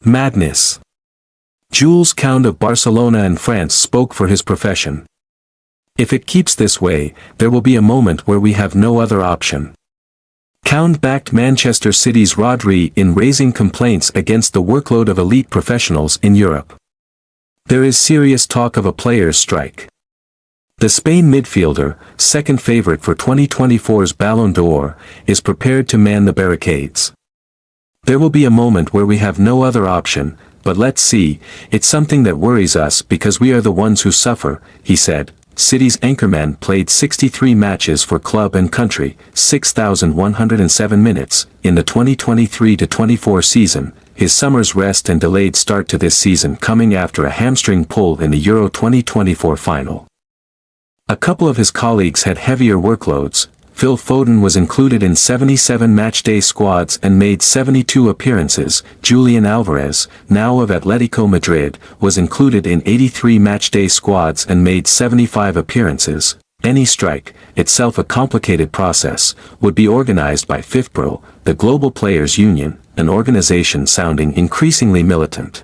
Madness. Jules Koundé of Barcelona and France spoke for his profession. If it keeps this way, there will be a moment where we have no other option. Koundé backed Manchester City's Rodri in raising complaints against the workload of elite professionals in Europe. There is serious talk of a players' strike. The Spain midfielder, second favorite for 2024's Ballon d'Or, is prepared to man the barricades. There will be a moment where we have no other option, but let's see, it's something that worries us because we are the ones who suffer, he said. City's anchorman played 63 matches for club and country, 6,107 minutes, in the 2023-24 season, his summer's rest and delayed start to this season coming after a hamstring pull in the Euro 2024 final. A couple of his colleagues had heavier workloads. Phil Foden was included in 77 matchday squads and made 72 appearances. Julian Alvarez, now of Atletico Madrid, was included in 83 matchday squads and made 75 appearances. Any strike, itself a complicated process, would be organized by Fifpro, the Global Players Union, an organization sounding increasingly militant.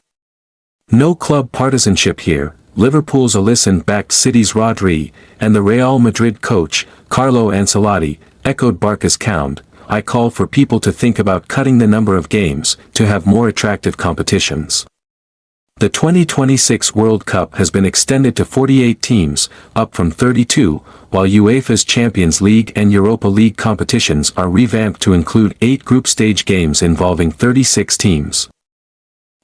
No club partisanship here. Liverpool's Alisson backed City's Rodri, and the Real Madrid coach, Carlo Ancelotti, echoed Barca's Koundé. I call for people to think about cutting the number of games, to have more attractive competitions. The 2026 World Cup has been extended to 48 teams, up from 32, while UEFA's Champions League and Europa League competitions are revamped to include 8 group stage games involving 36 teams.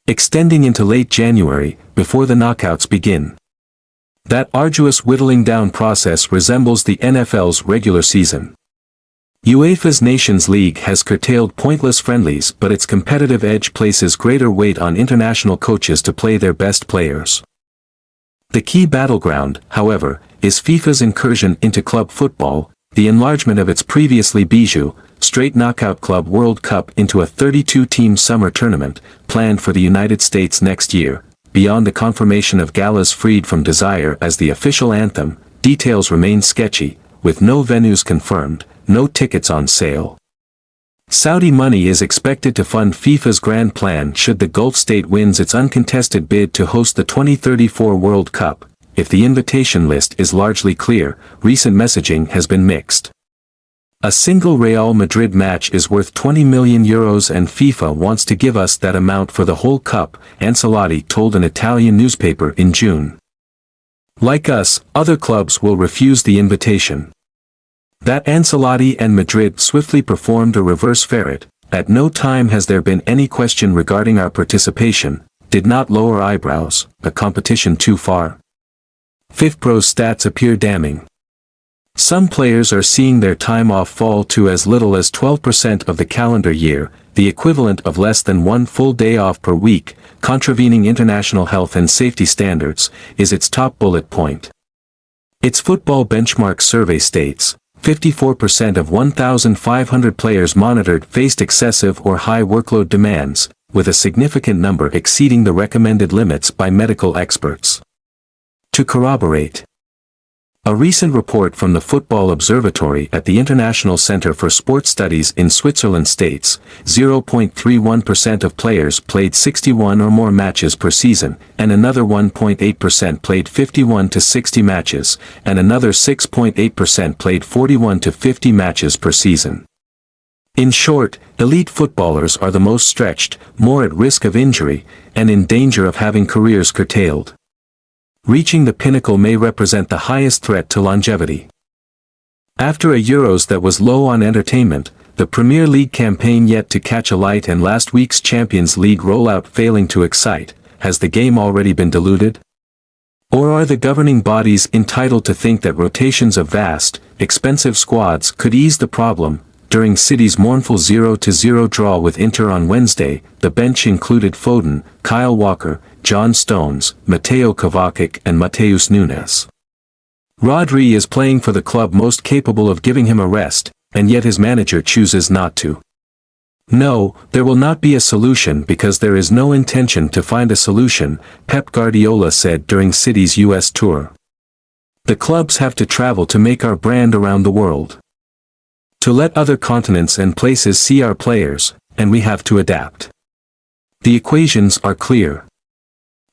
Extending into late January, before the knockouts begin. That arduous whittling down process resembles the NFL's regular season. UEFA's Nations League has curtailed pointless friendlies, but its competitive edge places greater weight on international coaches to play their best players. The key battleground, however, is FIFA's incursion into club football, the enlargement of its previously bijou, straight knockout club World Cup into a 32-team summer tournament, planned for the United States next year. Beyond the confirmation of galas freed from desire as the official anthem, details remain sketchy, with no venues confirmed, no tickets on sale. Saudi money is expected to fund FIFA's grand plan should the Gulf state wins its uncontested bid to host the 2034 World Cup. If the invitation list is largely clear, recent messaging has been mixed. A single Real Madrid match is worth €20 million and FIFA wants to give us that amount for the whole cup, Ancelotti told an Italian newspaper in June. Like us, other clubs will refuse the invitation. That Ancelotti and Madrid swiftly performed a reverse ferret. At no time has there been any question regarding our participation, did not lower eyebrows, a competition too far. Fifpro's stats appear damning. Some players are seeing their time off fall to as little as 12% of the calendar year, the equivalent of less than 1 full day off per week, contravening international health and safety standards, is its top bullet point. Its football benchmark survey states, 54% of 1,500 players monitored faced excessive or high workload demands, with a significant number exceeding the recommended limits by medical experts. To corroborate, a recent report from the Football Observatory at the International Center for Sports Studies in Switzerland states, 0.31% of players played 61 or more matches per season, and another 1.8% played 51 to 60 matches, and another 6.8% played 41 to 50 matches per season. In short, elite footballers are the most stretched, more at risk of injury, and in danger of having careers curtailed. Reaching the pinnacle may represent the highest threat to longevity. After a Euros that was low on entertainment, the Premier League campaign yet to catch a light and last week's Champions League rollout failing to excite, has the game already been diluted? Or are the governing bodies entitled to think that rotations of vast, expensive squads could ease the problem? During City's mournful 0-0 draw with Inter on Wednesday, the bench included Foden, Kyle Walker, John Stones, Mateo Kovacic and Mateus Nunes. Rodri is playing for the club most capable of giving him a rest, and yet his manager chooses not to. No, there will not be a solution because there is no intention to find a solution, Pep Guardiola said during City's US tour. The clubs have to travel to make our brand around the world. To let other continents and places see our players, and we have to adapt. The equations are clear.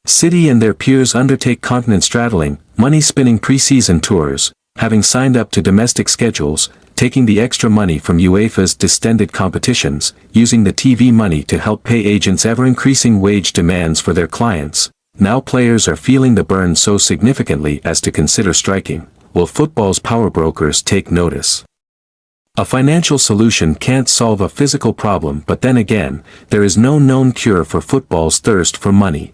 City and their peers undertake continent-straddling, money-spinning pre-season tours, having signed up to domestic schedules, taking the extra money from UEFA's distended competitions, using the TV money to help pay agents' ever-increasing wage demands for their clients. Now players are feeling the burn so significantly as to consider striking. Will football's power brokers take notice? A financial solution can't solve a physical problem, but then again, there is no known cure for football's thirst for money.